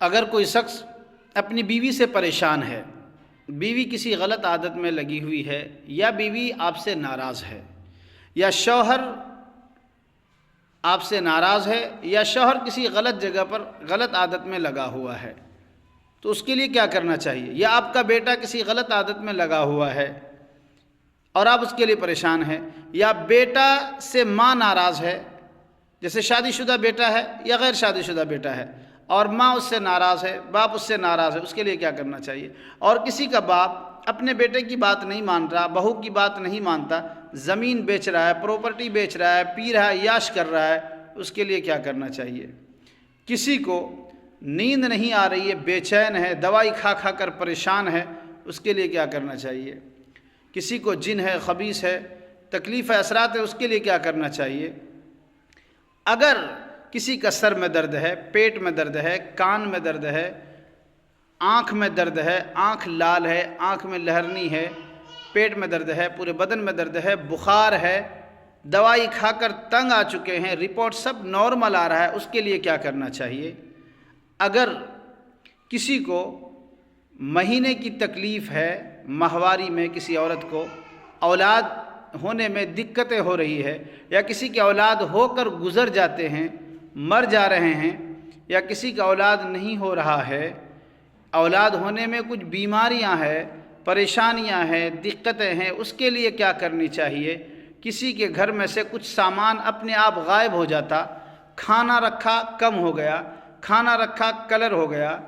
اگر کوئی شخص اپنی بیوی سے پریشان ہے، بیوی کسی غلط عادت میں لگی ہوئی ہے، یا بیوی آپ سے ناراض ہے، یا شوہر آپ سے ناراض ہے، یا شوہر کسی غلط جگہ پر غلط عادت میں لگا ہوا ہے، تو اس کے لیے کیا کرنا چاہیے؟ یا آپ کا بیٹا کسی غلط عادت میں لگا ہوا ہے اور آپ اس کے لیے پریشان ہیں، یا بیٹا سے ماں ناراض ہے، جیسے شادی شدہ بیٹا ہے یا غیر شادی شدہ بیٹا ہے، اور ماں اس سے ناراض ہے، باپ اس سے ناراض ہے، اس کے لیے کیا کرنا چاہیے؟ اور کسی کا باپ اپنے بیٹے کی بات نہیں مان رہا، بہو کی بات نہیں مانتا، زمین بیچ رہا ہے، پراپرٹی بیچ رہا ہے، پی رہا ہے، یاش کر رہا ہے، اس کے لیے کیا کرنا چاہیے؟ کسی کو نیند نہیں آ رہی ہے، بے چین ہے، دوائی کھا کھا کر پریشان ہے، اس کے لیے کیا کرنا چاہیے؟ کسی کو جن ہے، خبیث ہے، تکلیف ہے، اثرات ہے، اس کے لیے کیا کرنا چاہیے؟ اگر کسی کا سر میں درد ہے، پیٹ میں درد ہے، کان میں درد ہے، آنکھ میں درد ہے، آنکھ لال ہے، آنکھ میں لہرنی ہے، پیٹ میں درد ہے، پورے بدن میں درد ہے، بخار ہے، دوائی کھا کر تنگ آ چکے ہیں، رپورٹ سب نارمل آ رہا ہے، اس کے لیے کیا کرنا چاہیے؟ اگر کسی کو مہینے کی تکلیف ہے، ماہواری میں کسی عورت کو اولاد ہونے میں دقتیں ہو رہی ہے، یا کسی کی اولاد ہو کر گزر جاتے ہیں، مر جا رہے ہیں، یا کسی کا اولاد نہیں ہو رہا ہے، اولاد ہونے میں کچھ بیماریاں ہیں، پریشانیاں ہیں، دقتیں ہیں، اس کے لیے کیا کرنی چاہیے؟ کسی کے گھر میں سے کچھ سامان اپنے آپ غائب ہو جاتا، کھانا رکھا کم ہو گیا، کھانا رکھا کلر ہو گیا،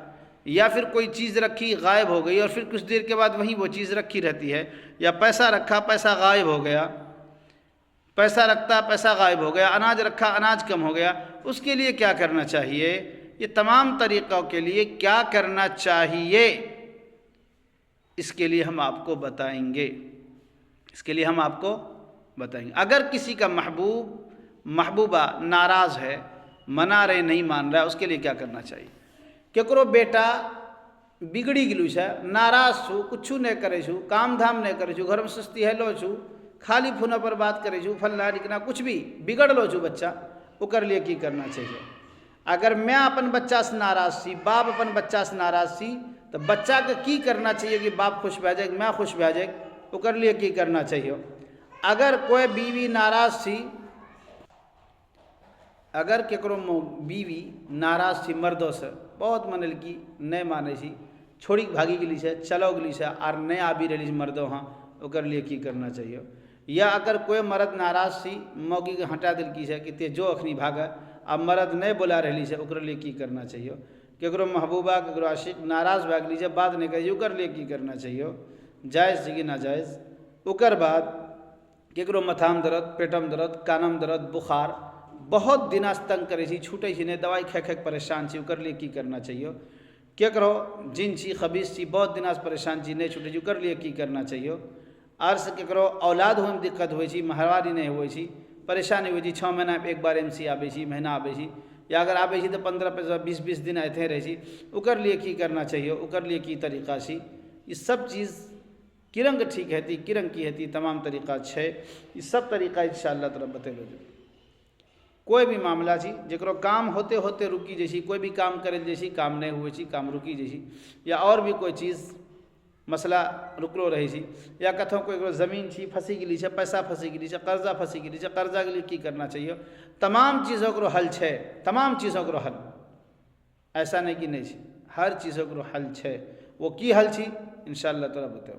یا پھر کوئی چیز رکھی غائب ہو گئی اور پھر کچھ دیر کے بعد وہیں وہ چیز رکھی رہتی ہے، یا پیسہ رکھا پیسہ غائب ہو گیا، پیسہ رکھتا پیسہ غائب ہو گیا، اناج رکھا اناج کم ہو گیا، اس کے لیے کیا کرنا چاہیے؟ یہ تمام طریقوں کے لیے کیا کرنا چاہیے، اس کے لیے ہم آپ کو بتائیں گے، اگر کسی کا محبوبہ ناراض ہے، منا رہے نہیں مان رہا ہے، اس کے لیے کیا کرنا چاہیے؟ کیکرو بیٹا بگڑی گلو ہے، ناراض چھو، کچھ نہیں کرے چھو، کام دھام نہیں کرے چھو، گھر میں سستی ہیلو چھو، خالی فون پر بات کرے چھو، فلنا لکھنا کچھ بھی بگڑ لو چھو بچہ، اوکر لیے کی کرنا چاہیے؟ اگر میں اپن بچہ سے ناراض سی، باپ اپن بچہ سے ناراض سی، تو بچہ کا کی کرنا چاہیے کہ باپ خوش بہ جائے، میں خوش بہ جائے، اوکر لیے کی کرنا چاہیے؟ اگر کوئی بیوی ناراض سی، اگر ککرو بیوی ناراض تھی مردوں سے، بہت منل کی نہیں مانے سی، چھوڑی بھاگی گلی سے، چلو گلی سے، اور نہیں آبی رہی مردوں ہاں، اوکر لیے کی کرنا چاہیے؟ یا اگر کوئی مرد ناراض سی، موگی کے ہٹا دل کی سے کہ تے جو اخنی بھاگا، اب مرد نہیں بلا رہی سے، اوکر لیے کی کرنا چاہیے؟ ککرو محبوبہ ککرو عاشق ناراض بھاگ لیجیے، بات نہیں کہی، اوکر لیے کی کرنا چاہیے؟ جائز جگہ ناجائز؟ اوکر بعد ککرو متھام درد، پیٹم درد، کانم درد، بخار بہت دن تنگ کرے سی، چھوٹے سی نہیں، دوائی کھا کھا پریشان سی، اوکر لیے کی کرنا چاہیے؟ کیا کرو جن سی خبیث سی، بہت دن پریشان سی، نہیں چھوٹے سی، اوکر لیے کی کرنا چاہیے؟ عرض کیا کرو اولاد ہونے میں دقت ہوئی سی، مہواری نہیں ہوئی سی، پریشانی ہوئی سی، 6 مہینہ ایک بار ایم سی آبے سی، مہینہ آبے سی، یا اگر آبے سی تو 15-20 دن آتے رہے سی، اوکر لیے کی کرنا چاہیے؟ اوکر لیے کی طریقہ سی؟ یہ سب چیز کرنگ ٹھیک ہے، کرنگ کی ہے، تمام طریقہ ہے، یہ سب طریقہ انشاءاللہ تعالی بتلو جو کوئی بھی معاملہ سی جکرو کام ہوتے ہوتے رکی جیسی، کوئی بھی کام کرے جیسی کام نہیں ہوئے سی، کام رکی جیسی، یا اور بھی کوئی چیز مسئلہ رکلو رہی سی، یا کتھوں کوئی زمین سی پھنسی گلی سے، پیسہ پھنسی گلی سے، قرضہ پھنسی گلی سے، قرضہ کے لیے کی کرنا چاہیے؟ تمام چیزوں کو حل ہے، تمام چیزوں کو حل، ایسا نہیں کہ نہیں ہر چیزوں کو حل ہے، وہ کی حل چھی انشاءاللہ تعالی بتاؤ۔